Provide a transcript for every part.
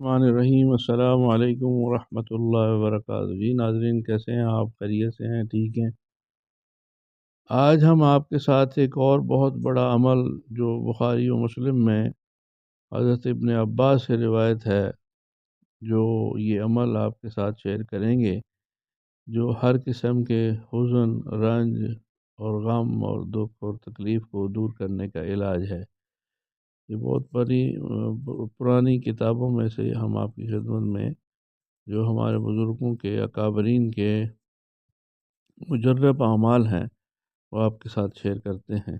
الرحمن الرحیم السلام علیکم ورحمۃ اللہ وبرکاتہ۔ جی ناظرین، کیسے ہیں آپ؟ خیریت سے ہیں؟ ٹھیک ہیں؟ آج ہم آپ کے ساتھ ایک اور بہت بڑا عمل جو بخاری و مسلم میں حضرت ابن عباس سے روایت ہے، جو یہ عمل آپ کے ساتھ شیئر کریں گے، جو ہر قسم کے حزن، رنج اور غم اور دکھ اور تکلیف کو دور کرنے کا علاج ہے۔ یہ بہت بڑی پرانی کتابوں میں سے ہم آپ کی خدمت میں جو ہمارے بزرگوں کے اکابرین کے مجرب اعمال ہیں وہ آپ کے ساتھ شیئر کرتے ہیں۔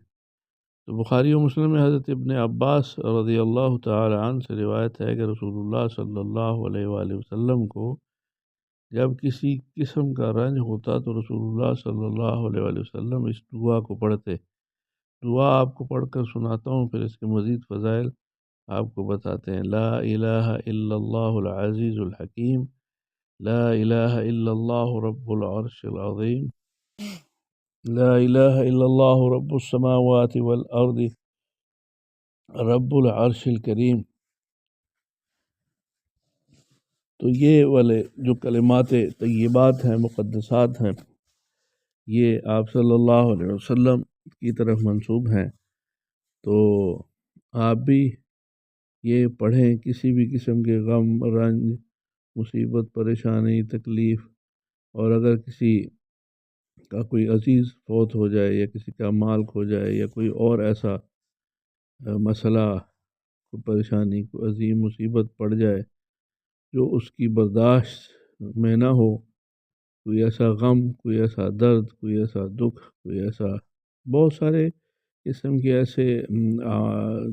تو بخاری و مسلم میں حضرت ابن عباس رضی اللہ تعالی عنہ سے روایت ہے کہ رسول اللہ صلی اللہ علیہ وآلہ وسلم کو جب کسی قسم کا رنج ہوتا تو رسول اللہ صلی اللہ علیہ وآلہ وسلم اس دعا کو پڑھتے۔ دعا آپ کو پڑھ کر سناتا ہوں، پھر اس کے مزید فضائل آپ کو بتاتے ہیں۔ لا الہ الا اللہ العزیز الحکیم، لا الہ الا اللہ رب العرش العظیم، لا الہ الا اللہ رب السماوات والارض رب العرش الکریم۔ تو یہ والے جو کلمات طیبات ہیں، مقدسات ہیں، یہ آپ صلی اللہ علیہ وسلم کی طرف منسوب ہیں۔ تو آپ بھی یہ پڑھیں، کسی بھی قسم کے غم، رنج، مصیبت، پریشانی، تکلیف، اور اگر کسی کا کوئی عزیز فوت ہو جائے یا کسی کا مال کھو جائے یا کوئی اور ایسا مسئلہ، کوئی پریشانی، کوئی عظیم مصیبت پڑ جائے جو اس کی برداشت میں نہ ہو، کوئی ایسا غم، کوئی ایسا درد، کوئی ایسا دکھ، کوئی ایسا بہت سارے قسم کے ایسے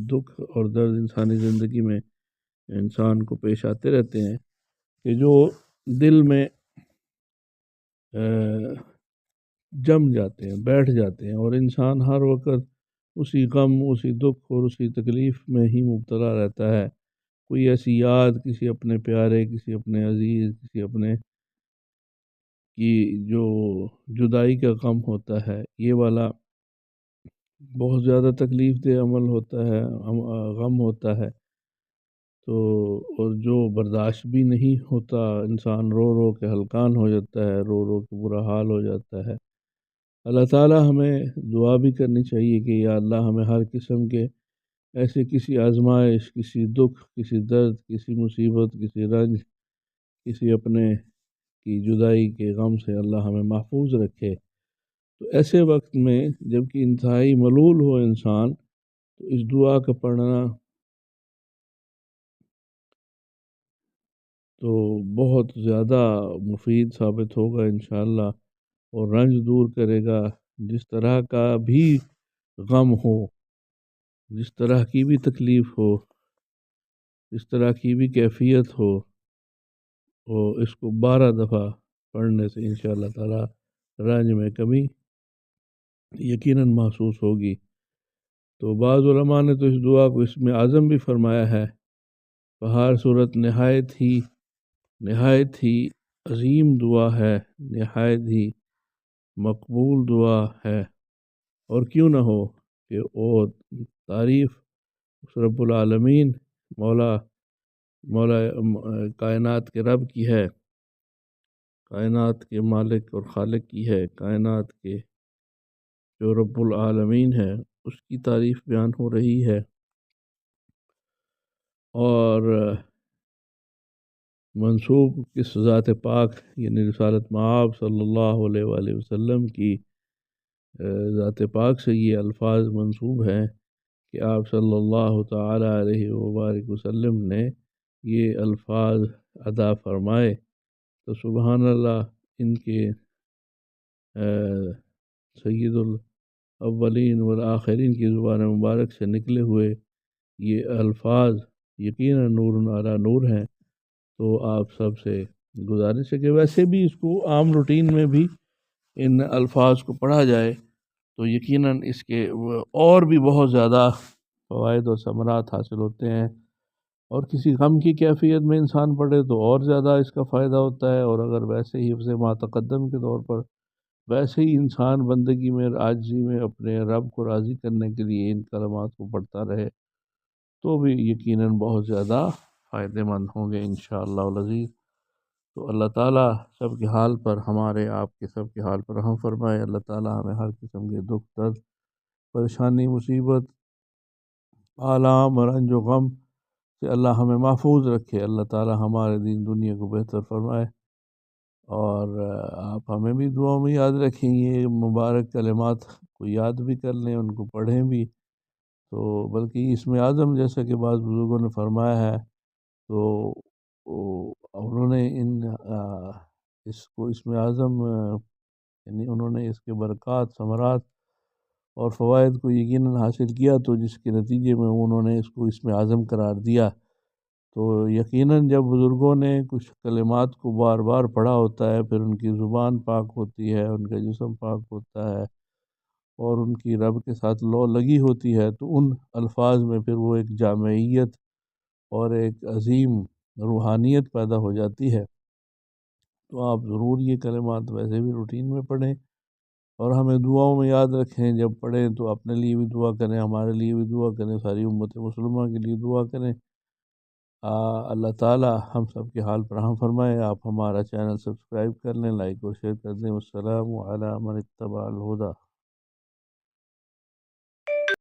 دکھ اور درد انسانی زندگی میں انسان کو پیش آتے رہتے ہیں کہ جو دل میں جم جاتے ہیں، بیٹھ جاتے ہیں، اور انسان ہر وقت اسی غم، اسی دکھ اور اسی تکلیف میں ہی مبتلا رہتا ہے۔ کوئی ایسی یاد کسی اپنے پیارے، کسی اپنے عزیز، کسی اپنے کی جو جدائی کا غم ہوتا ہے، یہ والا بہت زیادہ تکلیف دہ عمل ہوتا ہے، غم ہوتا ہے۔ تو اور جو برداشت بھی نہیں ہوتا، انسان رو رو کے ہلکان ہو جاتا ہے، رو رو کے برا حال ہو جاتا ہے۔ اللہ تعالیٰ ہمیں دعا بھی کرنی چاہیے کہ یا اللہ ہمیں ہر قسم کے ایسے کسی آزمائش، کسی دکھ، کسی درد، کسی مصیبت، کسی رنج، کسی اپنے کی جدائی کے غم سے اللہ ہمیں محفوظ رکھے۔ تو ایسے وقت میں جب کہ انتہائی ملول ہو انسان، تو اس دعا کا پڑھنا تو بہت زیادہ مفید ثابت ہوگا انشاءاللہ، اور رنج دور کرے گا۔ جس طرح کا بھی غم ہو، جس طرح کی بھی تکلیف ہو، جس طرح کی بھی کیفیت ہو، اور اس کو 12 دفعہ پڑھنے سے انشاءاللہ تعالی رنج میں کمی یقیناً محسوس ہوگی۔ تو بعض علماء نے تو اس دعا کو اسم اعظم بھی فرمایا ہے۔ بہار صورت نہایت ہی عظیم دعا ہے، نہایت ہی مقبول دعا ہے، اور کیوں نہ ہو کہ وہ تعریف اس رب العالمین، مولا کائنات کے رب کی ہے، کائنات کے مالک اور خالق کی ہے، کائنات کے جو رب العالمین ہے اس کی تعریف بیان ہو رہی ہے، اور منسوب کس ذات پاک یعنی رسالت مآب صلی اللہ علیہ وآلہ وسلم کی ذات پاک سے یہ الفاظ منسوب ہیں کہ آپ صلی اللہ تعالی علیہ وبارک وسلم نے یہ الفاظ ادا فرمائے۔ تو سبحان اللہ، ان کے سید الاولین والآخرین کی زبان مبارک سے نکلے ہوئے یہ الفاظ یقیناً نور علی نور ہیں۔ تو آپ سب سے گزارش ہے کہ ویسے بھی اس کو عام روٹین میں بھی ان الفاظ کو پڑھا جائے تو یقیناً اس کے اور بھی بہت زیادہ فوائد اور ثمرات حاصل ہوتے ہیں، اور کسی غم کی کیفیت میں انسان پڑھے تو اور زیادہ اس کا فائدہ ہوتا ہے، اور اگر ویسے ہی حفظ ما تقدم کے طور پر ویسے ہی انسان بندگی میں، عاجزی میں اپنے رب کو راضی کرنے کے لیے ان کلمات کو پڑھتا رہے تو بھی یقیناً بہت زیادہ فائدہ مند ہوں گے انشاءاللہ العزیز۔ تو اللہ تعالیٰ سب کے حال پر، ہمارے آپ کے سب کے حال پر رحم فرمائے۔ اللہ تعالیٰ ہمیں ہر قسم کے دکھ درد، پریشانی، مصیبت، آلام اور رنج و غم سے اللہ ہمیں محفوظ رکھے۔ اللہ تعالیٰ ہمارے دین دنیا کو بہتر فرمائے، اور آپ ہمیں بھی دعاؤں میں یاد رکھیں، یہ مبارک کلمات کو یاد بھی کر لیں، ان کو پڑھیں بھی۔ تو بلکہ اسم اعظم جیسا کہ بعض بزرگوں نے فرمایا ہے، تو انہوں نے اس کو اسم اعظم یعنی انہوں نے اس کے برکات، ثمرات اور فوائد کو یقیناً حاصل کیا، تو جس کے نتیجے میں انہوں نے اس کو اسم اعظم قرار دیا۔ تو یقیناً جب بزرگوں نے کچھ کلمات کو بار بار پڑھا ہوتا ہے، پھر ان کی زبان پاک ہوتی ہے، ان کا جسم پاک ہوتا ہے، اور ان کی رب کے ساتھ لو لگی ہوتی ہے، تو ان الفاظ میں پھر وہ ایک جامعیت اور ایک عظیم روحانیت پیدا ہو جاتی ہے۔ تو آپ ضرور یہ کلمات ویسے بھی روٹین میں پڑھیں، اور ہمیں دعاؤں میں یاد رکھیں۔ جب پڑھیں تو اپنے لیے بھی دعا کریں، ہمارے لیے بھی دعا کریں، ساری امت مسلمہ کے لیے دعا کریں۔ اللہ تعالیٰ ہم سب کے حال پر رحم فرمائے۔ آپ ہمارا چینل سبسکرائب کر لیں، لائک اور شیئر کر دیں۔ والسلام علی من اتبع الہدی۔